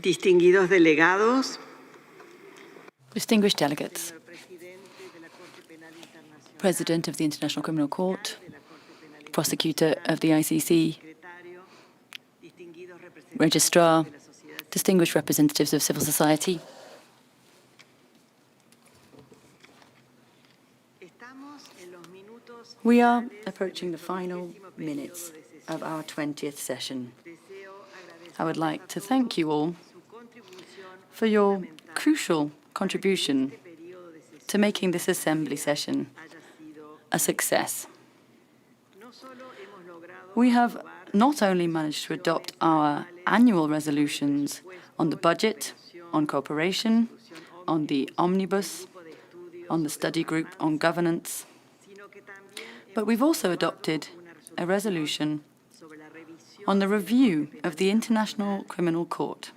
Distinguidos delegados, distinguished delegates, President of the International Criminal Court, Prosecutor of the ICC, Registrar, distinguished representatives of civil society. We are approaching the final minutes of our 20th session. I would like to thank you all for your crucial contribution to making this assembly session a success. We have not only managed to adopt our annual resolutions on the budget, on cooperation, on the omnibus, on the study group on governance, but we've also adopted a resolution on the review of the International Criminal Court,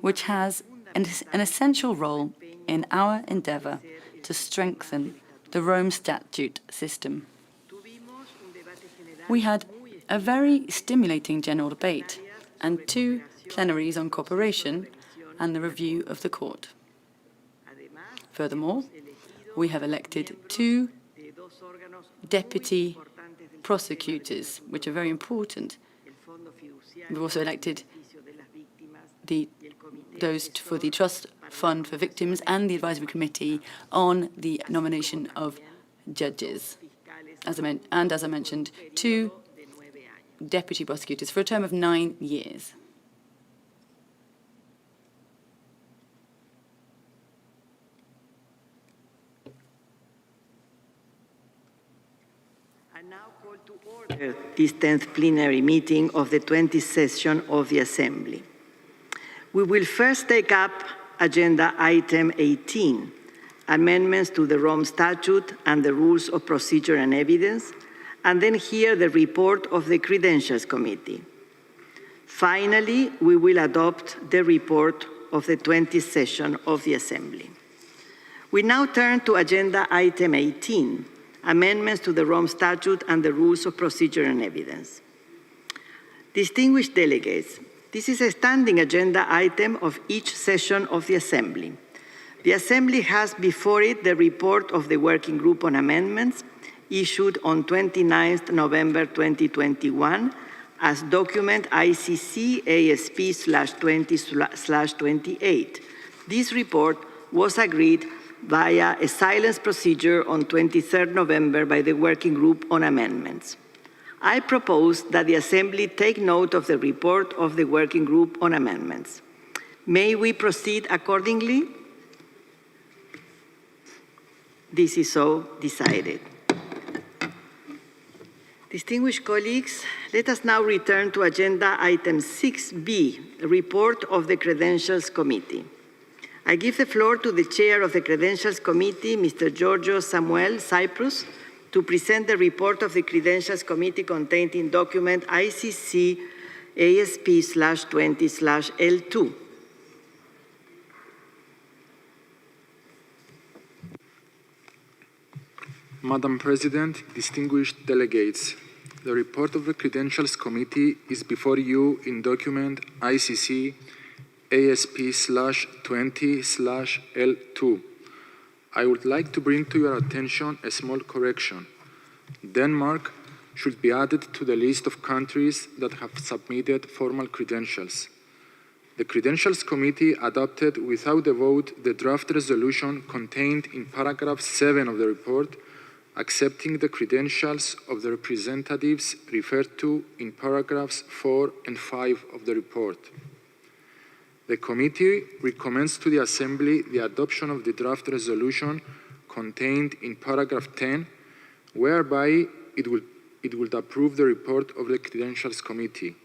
which has an essential role in our endeavour to strengthen the Rome Statute system. We had a very stimulating general debate and 2 plenaries on cooperation and the review of the court. Furthermore, we have elected 2 deputy prosecutors, which are very important. We've also elected those for the Trust Fund for Victims and the Advisory Committee on the nomination of judges. As I mentioned, 2 deputy prosecutors for a term of 9 years. I now call to order this 10th plenary meeting of the 20th session of the Assembly. We will first take up Agenda Item 18, amendments to the Rome Statute and the Rules of Procedure and Evidence, and then hear the report of the Credentials Committee. Finally, we will adopt the report of the 20th session of the Assembly. We now turn to Agenda Item 18, amendments to the Rome Statute and the Rules of Procedure and Evidence. Distinguished delegates, this is a standing agenda item of each session of the Assembly. The Assembly has before it the report of the Working Group on Amendments issued on 29th November 2021 as document ICC ASP20/28. This report was agreed via a silence procedure on 23rd November by the Working Group on Amendments. I propose that the Assembly take note of the report of the Working Group on Amendments. May we proceed accordingly? This is so decided. Distinguished colleagues, let us now return to Agenda Item 6B, report of the Credentials Committee. I give the floor to the Chair of the Credentials Committee, Mr. Giorgio Samuel Cyprus, to present the report of the Credentials Committee contained in document ICC ASP/20/L2. Madam President, distinguished delegates, the report of the Credentials Committee is before you in document ICC ASP/20/L2. I would like to bring to your attention a small correction. Denmark should be added to the list of countries that have submitted formal credentials. The Credentials Committee adopted without a vote the draft resolution contained in paragraph 7 of the report, accepting the credentials of the representatives referred to in paragraphs 4 and 5 of the report. The committee recommends to the Assembly the adoption of the draft resolution contained in paragraph 10, whereby it would approve the report of the Credentials Committee.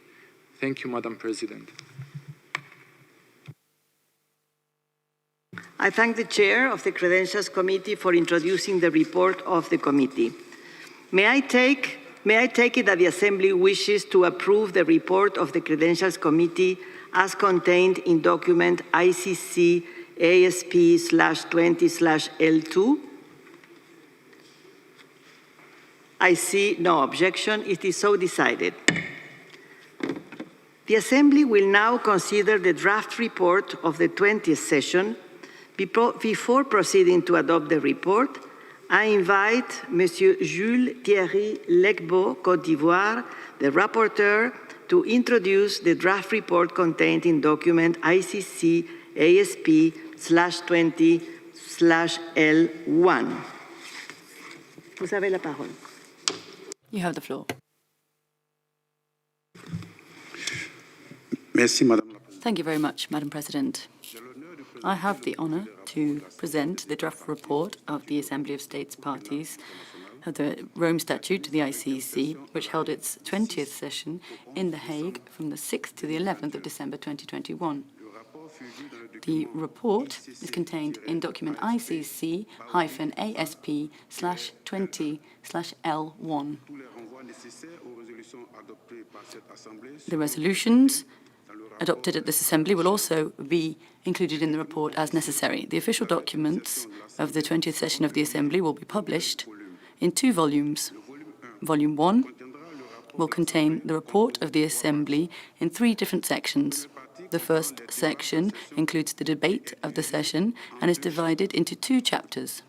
Thank you, Madam President. I thank the Chair of the Credentials Committee for introducing the report of the committee. May I take it that the Assembly wishes to approve the report of the Credentials Committee as contained in document ICC ASP/20/L2? I see no objection. It is so decided. The Assembly will now consider the draft report of the 20th session. Before proceeding to adopt the report, I invite Monsieur Jules Thierry Legbo, Côte d'Ivoire, the rapporteur, to introduce the draft report contained in document ICC ASP20/L1. Vous avez la parole. You have the floor. Merci, Madame. Thank you very much, Madam President. I have the honour to present the draft report of the Assembly of States Parties of the Rome Statute to the ICC, which held its 20th session in The Hague from the 6th to the 11th of December 2021. The report is contained in document ICC-ASP/20/L1. The resolutions adopted at this Assembly will also be included in the report as necessary. The official documents of the 20th session of the Assembly will be published in 2 volumes. Volume 1 will contain the report of the Assembly in 3 different sections. The first section includes the debate of the session and is divided into 2 chapters.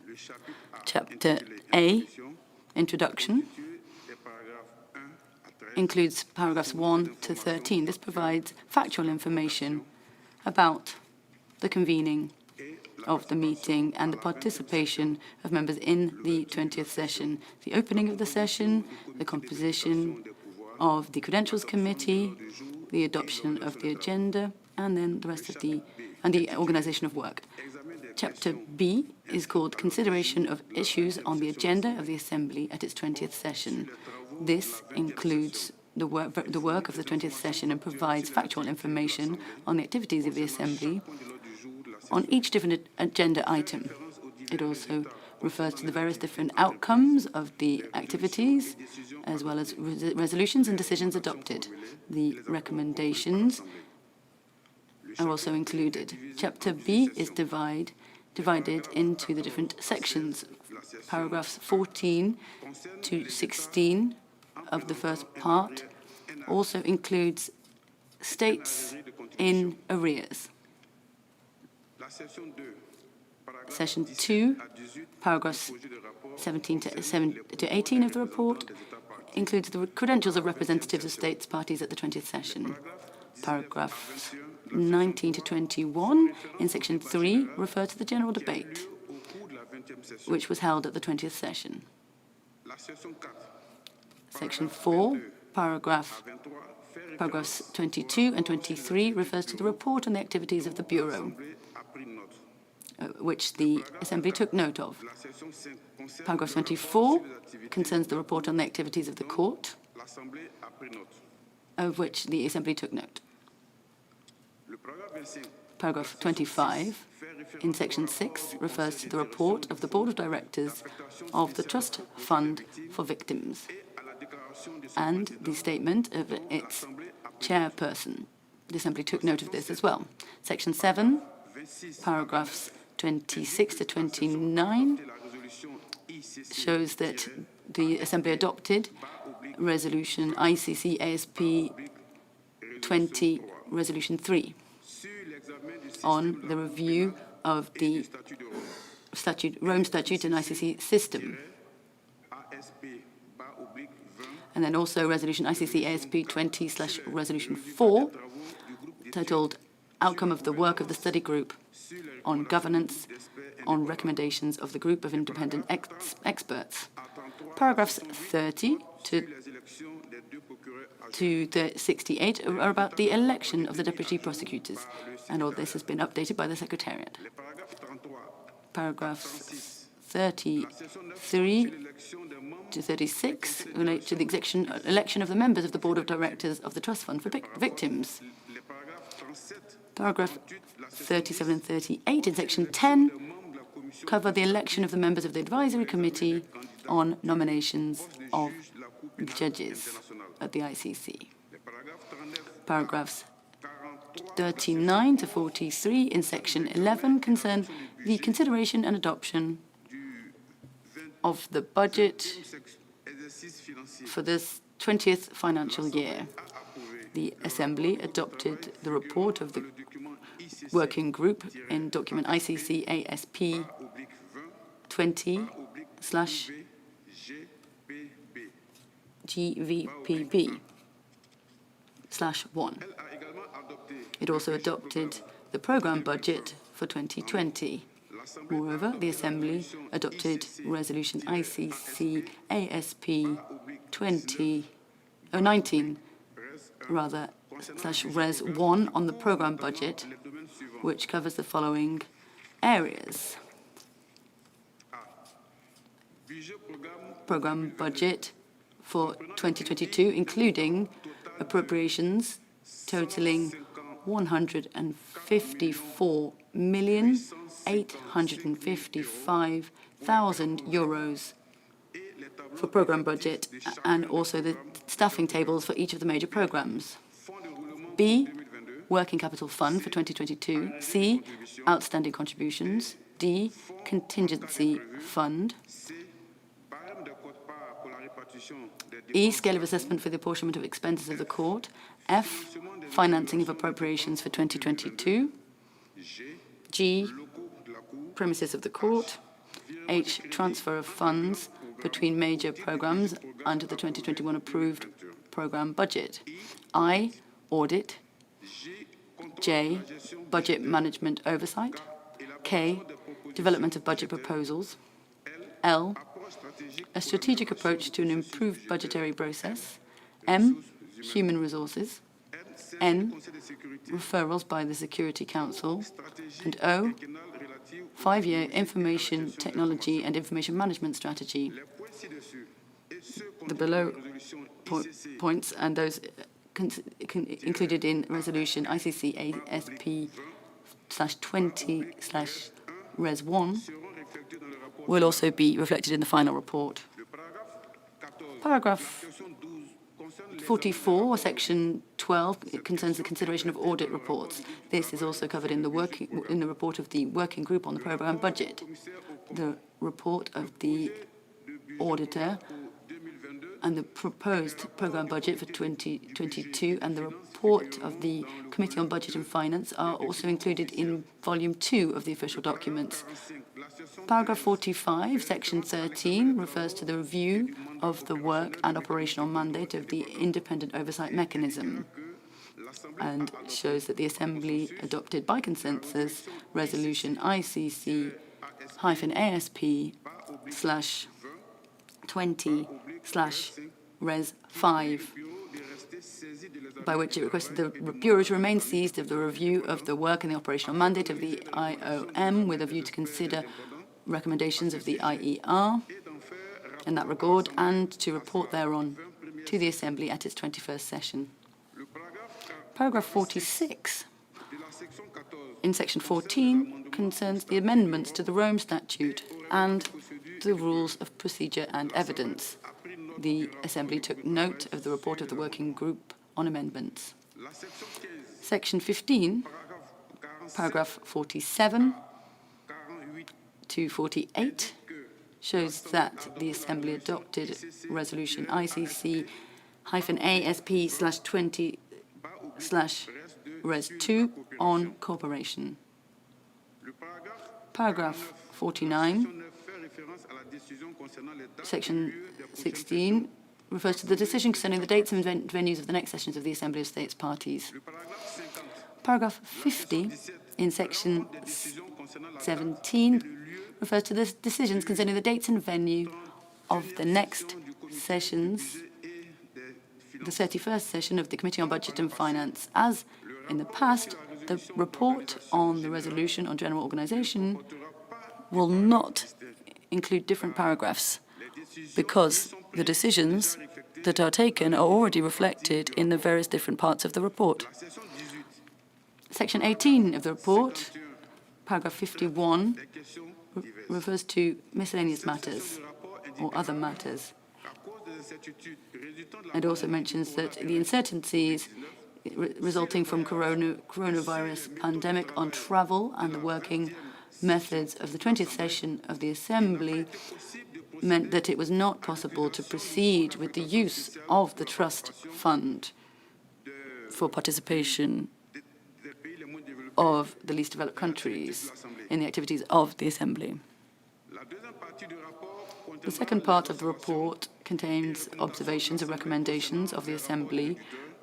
Chapter A, Introduction, includes paragraphs 1 to 13. This provides factual information about the convening of the meeting and the participation of members in the 20th session, the opening of the session, the composition of the Credentials Committee, the adoption of the agenda, and then the rest of the organization of work. Chapter B is called Consideration of Issues on the Agenda of the Assembly at its 20th session. This includes the work of the 20th session and provides factual information on the activities of the Assembly on each different agenda item. It also refers to the various different outcomes of the activities, as well as resolutions and decisions adopted. The recommendations are also included. Chapter B is divided into the different sections. Paragraphs 14 to 16 of the first part also includes states in arrears. Section 2, paragraphs 17 to 18 of the report includes the credentials of representatives of states parties at the 20th session. Paragraphs 19 to 21 in section 3 refer to the general debate, which was held at the 20th session. Section 4, paragraphs 22 and 23 refers to the report on the activities of the Bureau, which the Assembly took note of. Paragraph 24 concerns the report on the activities of the Court, of which the Assembly took note. Paragraph 25 in section 6 refers to the report of the Board of Directors of the Trust Fund for Victims and the statement of its chairperson. The Assembly took note of this as well. Section 7, paragraphs 26 to 29 shows that the Assembly adopted Resolution ICC ASP20 Resolution 3 on the review of the Rome Statute and ICC system. And then also Resolution ICC ASP20/Resolution 4, titled Outcome of the Work of the Study Group on Governance on Recommendations of the Group of Independent Experts. Paragraphs 30 to 68 are about the election of the deputy prosecutors, and all this has been updated by the Secretariat. Paragraphs 33 to 36 relate to the election of the members of the Board of Directors of the Trust Fund for Victims. Paragraph 37 and 38 in section 10 cover the election of the members of the Advisory Committee on nominations of judges at the ICC. Paragraphs 39 to 43 in section 11 concern the consideration and adoption of the budget for this 20th financial year. The Assembly adopted the report of the working group in document ICC ASP20/GVPB/1. It also adopted the program budget for 2020. Moreover, the Assembly adopted resolution ICC ASP19/Res 1 on the program budget, which covers the following areas. Program budget for 2022, including appropriations totaling €154,855,000 for program budget, and also the staffing tables for each of the major programs. B, Working Capital Fund for 2022. C, Outstanding Contributions. D, Contingency Fund. E, Scale of Assessment for the Apportionment of Expenses of the Court. F, Financing of Appropriations for 2022. G, Premises of the Court. H, Transfer of Funds between major programs under the 2021 approved program budget. I, Audit. J, Budget Management Oversight. K, Development of Budget Proposals. L, a strategic approach to an improved budgetary process. M, Human Resources. N, referrals by the Security Council. And O, 5-year Information Technology and Information Management Strategy. The below points and those included in resolution ICC ASP/20/Res 1 will also be reflected in the final report. Paragraph 44, or section 12, it concerns the consideration of audit reports. This is also covered in the report of the working group on the program budget. The report of the auditor and the proposed program budget for 2022 and the report of the Committee on Budget and Finance are also included in Volume 2 of the official documents. Paragraph 45, Section 13, refers to the review of the work and operational mandate of the independent oversight mechanism and shows that the Assembly adopted by consensus resolution ICC-ASP/20/Res 5, by which it requested the Bureau to remain seized of the review of the work and the operational mandate of the IOM with a view to consider recommendations of the IER in that regard and to report thereon to the Assembly at its 21st session. Paragraph 46 in Section 14 concerns the amendments to the Rome Statute and the rules of procedure and evidence. The Assembly took note of the report of the working group on amendments. Section 15, paragraph 47 to 48, shows that the Assembly adopted resolution ICC-ASP/20/Res 2 on cooperation. Paragraph 49, Section 16, refers to the decision concerning the dates and venues of the next sessions of the Assembly of States Parties. Paragraph 50 in Section 17 refers to the decisions concerning the dates and venue of the next sessions, the 31st session of the Committee on Budget and Finance. As in the past, the report on the resolution on general organization will not include different paragraphs because the decisions that are taken are already reflected in the various different parts of the report. Section 18 of the report, paragraph 51, refers to miscellaneous matters or other matters. It also mentions that the uncertainties resulting from coronavirus pandemic on travel and the working methods of the 20th session of the Assembly meant that it was not possible to proceed with the use of the trust fund for participation of the least developed countries in the activities of the Assembly. The second part of the report contains observations and recommendations of the Assembly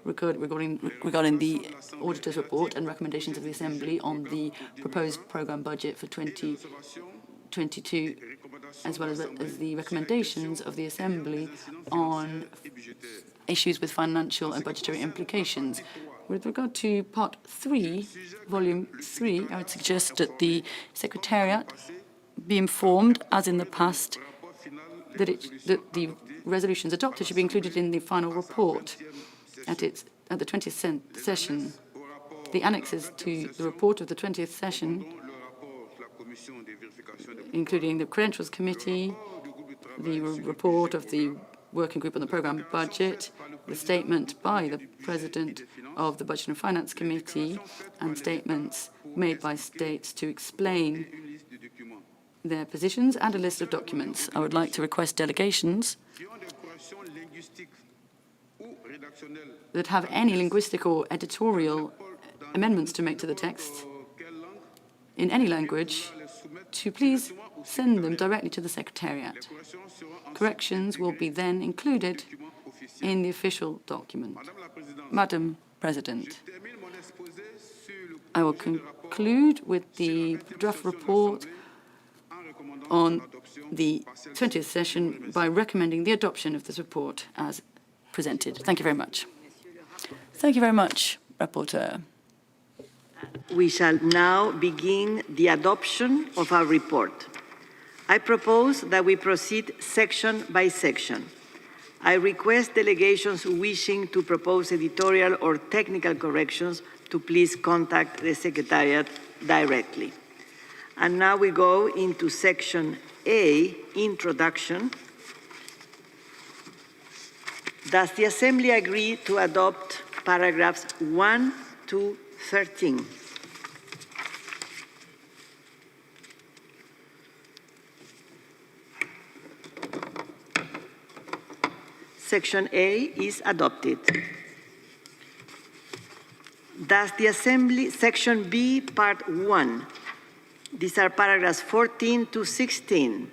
regarding the Auditor's report and recommendations of the Assembly on the proposed programme budget for 2022, as well as the recommendations of the Assembly on issues with financial and budgetary implications. With regard to Part 3, Volume 3, I would suggest that the Secretariat be informed, as in the past, that the resolutions adopted should be included in the final report at the 20th session. The annexes to the report of the 20th session, including the Credentials Committee, the report of the Working Group on the Programme Budget, the statement by the President of the Budget and Finance Committee, and statements made by states to explain their positions, and a list of documents. I would like to request delegations that have any linguistic or editorial amendments to make to the text in any language to please send them directly to the Secretariat. Corrections will be then included in the official document. Madam President, I will conclude with the draft report on the 20th session by recommending the adoption of this report as presented. Thank you very much. Thank you very much, Rapporteur. We shall now begin the adoption of our report. I propose that we proceed section by section. I request delegations wishing to propose editorial or technical corrections to please contact the Secretariat directly. And now we go into Section A, Introduction. Does the Assembly agree to adopt paragraphs 1 to 13? Section A is adopted. Does the Assembly, Section B, Part 1, these are paragraphs 14 to 16.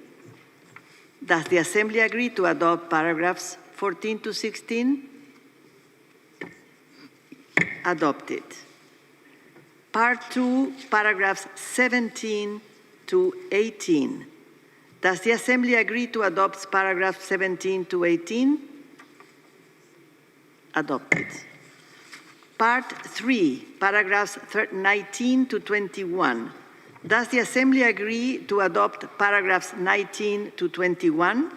Does the Assembly agree to adopt paragraphs 14 to 16? Adopted. Part 2, paragraphs 17 to 18. Does the Assembly agree to adopt paragraphs 17 to 18? Adopted. Part 3, paragraphs 19 to 21. Does the Assembly agree to adopt paragraphs 19 to 21?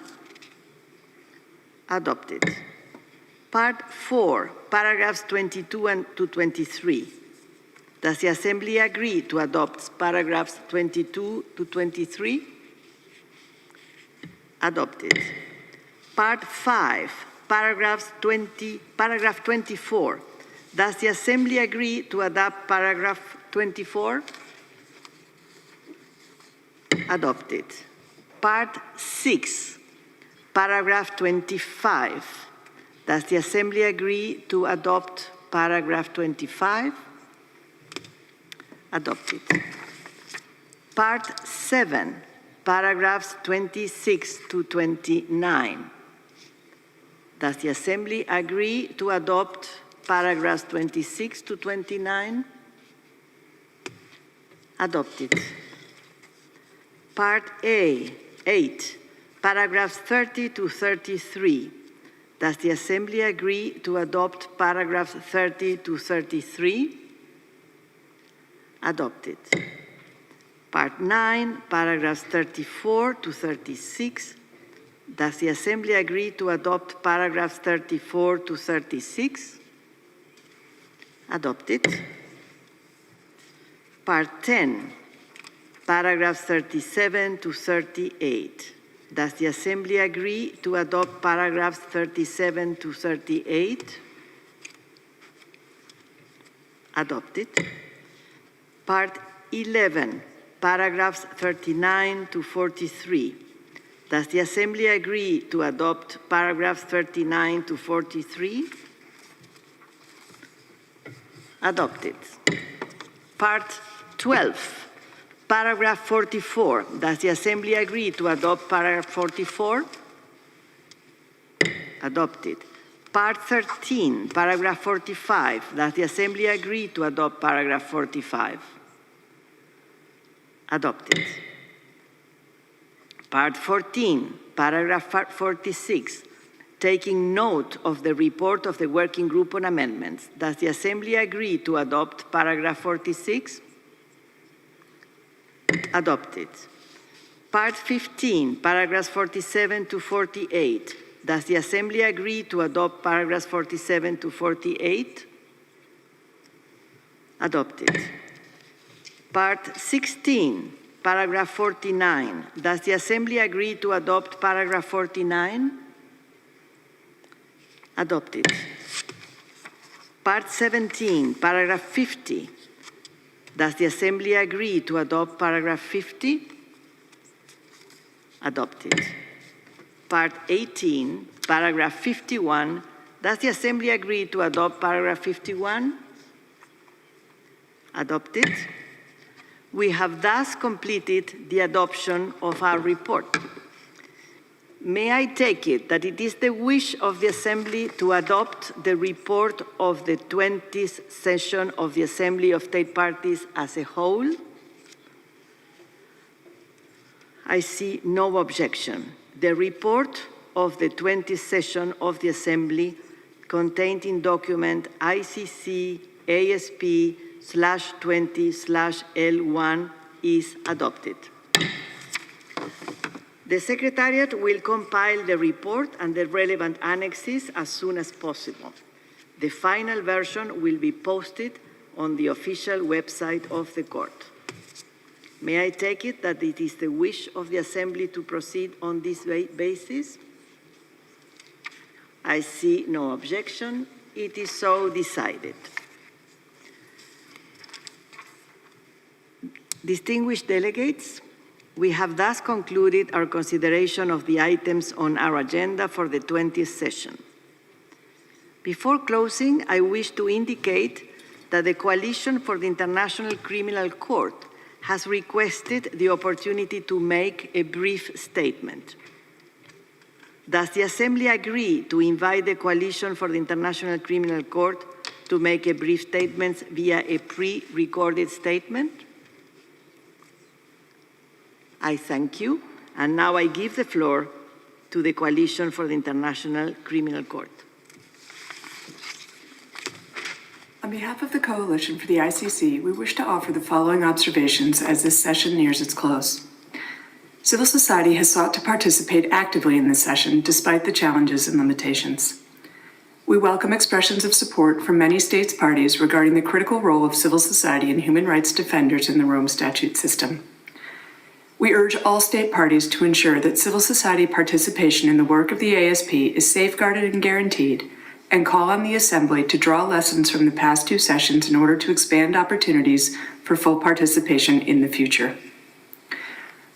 Adopted. Part 4, paragraphs 22 to 23. Does the Assembly agree to adopt paragraphs 22 to 23? Adopted. Part 5, paragraph 24. Does the Assembly agree to adopt paragraph 24? Adopted. Part 6, paragraph 25. Does the Assembly agree to adopt paragraph 25? Adopted. Part 7, paragraphs 26 to 29. Does the Assembly agree to adopt paragraphs 26 to 29? Adopted. Part A, 8, paragraphs 30 to 33. Does the Assembly agree to adopt paragraphs 30 to 33? Adopted. Part 9, paragraphs 34 to 36. Does the Assembly agree to adopt paragraphs 34 to 36? Adopted. Part 10, paragraphs 37 to 38. Does the Assembly agree to adopt paragraphs 37 to 38? Adopted. Part 11, paragraphs 39 to 43. Does the Assembly agree to adopt paragraphs 39 to 43? Adopted. Part 12, paragraph 44. Does the Assembly agree to adopt paragraph 44? Adopted. Part 13, paragraph 45. Does the Assembly agree to adopt paragraph 45? Adopted. Part 14, paragraph 46. Taking note of the report of the Working Group on Amendments, does the Assembly agree to adopt paragraph 46? Adopted. Part 15, paragraphs 47 to 48. Does the Assembly agree to adopt paragraphs 47 to 48? Adopted. Part 16, paragraph 49. Does the Assembly agree to adopt paragraph 49? Adopted. Part 17, paragraph 50. Does the Assembly agree to adopt paragraph 50? Adopted. Part 18, paragraph 51. Does the Assembly agree to adopt paragraph 51? Adopted. We have thus completed the adoption of our report. May I take it that it is the wish of the Assembly to adopt the report of the 20th session of the Assembly of State Parties as a whole? I see no objection. The report of the 20th session of the Assembly contained in document ICC ASP/20/L1 is adopted. The Secretariat will compile the report and the relevant annexes as soon as possible. The final version will be posted on the official website of the Court. May I take it that it is the wish of the Assembly to proceed on this basis? I see no objection. It is so decided. Distinguished delegates, we have thus concluded our consideration of the items on our agenda for the 20th session. Before closing, I wish to indicate that the Coalition for the International Criminal Court has requested the opportunity to make a brief statement. Does the Assembly agree to invite the Coalition for the International Criminal Court to make a brief statement via a pre-recorded statement? I thank you, and now I give the floor to the Coalition for the International Criminal Court. On behalf of the Coalition for the ICC, we wish to offer the following observations as this session nears its close. Civil society has sought to participate actively in this session despite the challenges and limitations. We welcome expressions of support from many states parties regarding the critical role of civil society and human rights defenders in the Rome Statute system. We urge all state parties to ensure that civil society participation in the work of the ASP is safeguarded and guaranteed, and call on the Assembly to draw lessons from the past two sessions in order to expand opportunities for full participation in the future.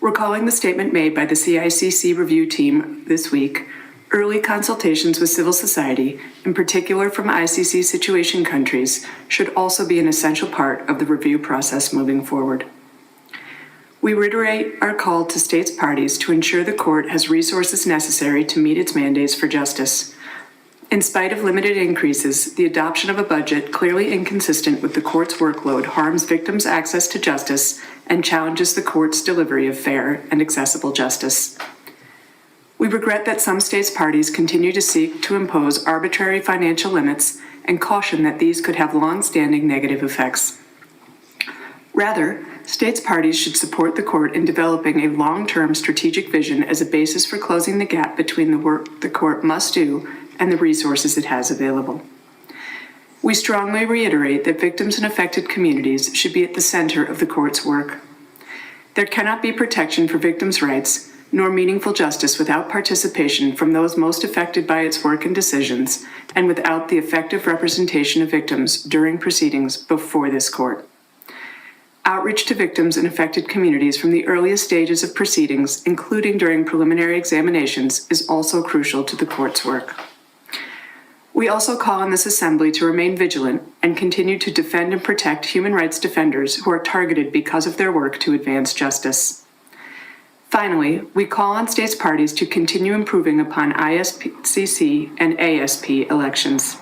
Recalling the statement made by the CICC review team this week, early consultations with civil society, in particular from ICC situation countries, should also be an essential part of the review process moving forward. We reiterate our call to states parties to ensure the Court has resources necessary to meet its mandates for justice. In spite of limited increases, the adoption of a budget clearly inconsistent with the Court's workload harms victims' access to justice and challenges the Court's delivery of fair and accessible justice. We regret that some states parties continue to seek to impose arbitrary financial limits and caution that these could have long-standing negative effects. Rather, states parties should support the Court in developing a long-term strategic vision as a basis for closing the gap between the work the Court must do and the resources it has available. We strongly reiterate that victims and affected communities should be at the center of the Court's work. There cannot be protection for victims' rights, nor meaningful justice without participation from those most affected by its work and decisions, and without the effective representation of victims during proceedings before this Court. Outreach to victims and affected communities from the earliest stages of proceedings, including during preliminary examinations, is also crucial to the court's work. We also call on this Assembly to remain vigilant and continue to defend and protect human rights defenders who are targeted because of their work to advance justice. Finally, we call on states parties to continue improving upon ISCC and ASP elections.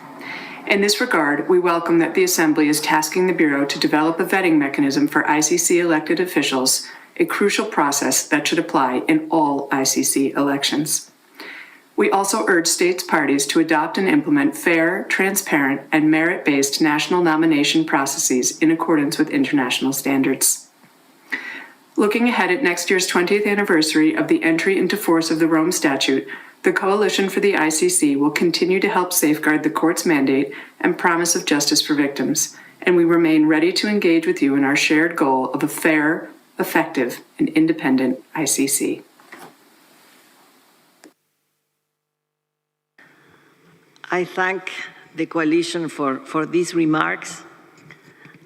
In this regard, we welcome that the Assembly is tasking the Bureau to develop a vetting mechanism for ICC elected officials, a crucial process that should apply in all ICC elections. We also urge states parties to adopt and implement fair, transparent, and merit-based national nomination processes in accordance with international standards. Looking ahead at next year's 20th anniversary of the entry into force of the Rome Statute, the Coalition for the ICC will continue to help safeguard the court's mandate and promise of justice for victims, and we remain ready to engage with you in our shared goal of a fair, effective, and independent ICC. I thank the Coalition for these remarks,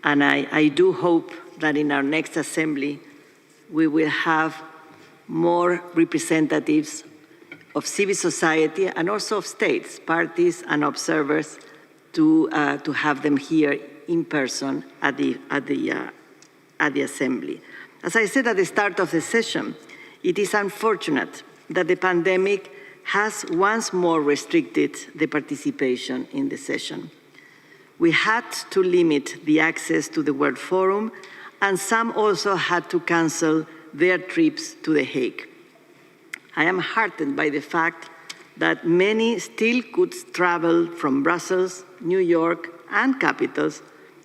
and I do hope that in our next Assembly we will have more representatives of civil society and also of states, parties, and observers to have them here in person at the Assembly. As I said at the start of the session, it is unfortunate that the pandemic has once more restricted the participation in the session. We had to limit the access to the World Forum, and some also had to cancel their trips to The Hague. I am heartened by the fact that many still could travel from Brussels, New York, and capitals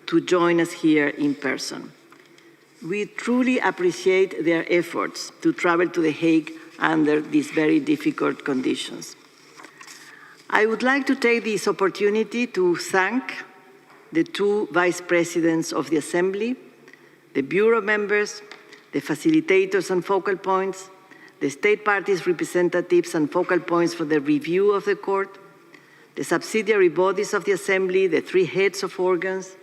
to join us here in person. We truly appreciate their efforts to travel to The Hague under these very difficult conditions. I would like to take this opportunity to thank the two vice presidents of the Assembly, the Bureau members, the facilitators and focal points, the state parties' representatives and focal points for the review of the court, the subsidiary bodies of the Assembly, the three heads of organs,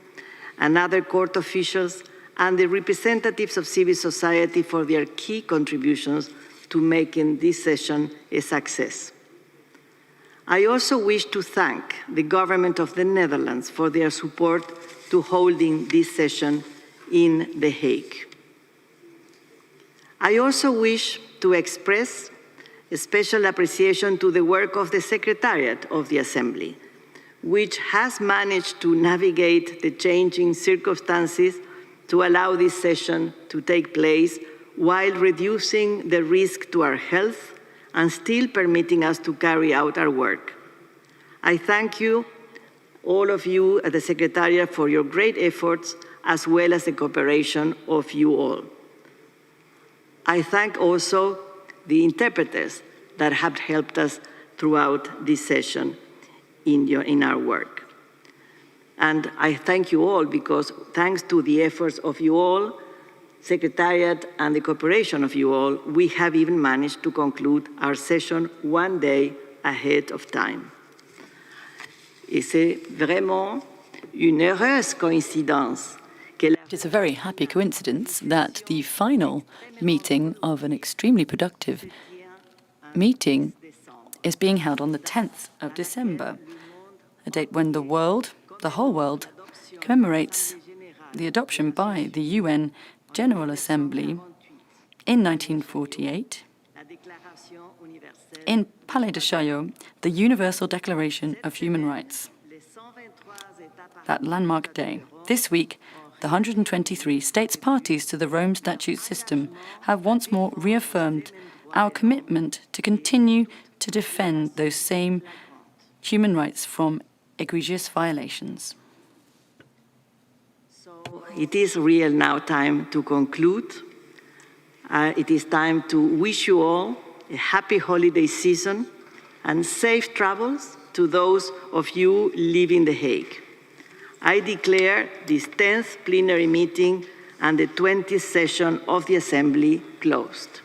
and other court officials, and the representatives of civil society for their key contributions to making this session a success. I also wish to thank the government of the Netherlands for their support to holding this session in The Hague. I also wish to express a special appreciation to the work of the Secretariat of the Assembly, which has managed to navigate the changing circumstances to allow this session to take place while reducing the risk to our health and still permitting us to carry out our work. I thank you, all of you at the Secretariat, for your great efforts, as well as the cooperation of you all. I thank also the interpreters that have helped us throughout this session in our work. And I thank you all because thanks to the efforts of you all, Secretariat, and the cooperation of you all, we have even managed to conclude our session one day ahead of time. Et c'est vraiment une heureuse coïncidence. It's a very happy coincidence that the final meeting of an extremely productive meeting is being held on the 10th of December, a date when the whole world, commemorates the adoption by the UN General Assembly in 1948 in Palais de Chaillot, the Universal Declaration of Human Rights, that landmark day. This week, the 123 states parties to the Rome Statute system have once more reaffirmed our commitment to continue to defend those same human rights from egregious violations. It is real now time to conclude. It is time to wish you all a happy holiday season and safe travels to those of you living in The Hague. I declare this 10th plenary meeting and the 20th session of the Assembly closed.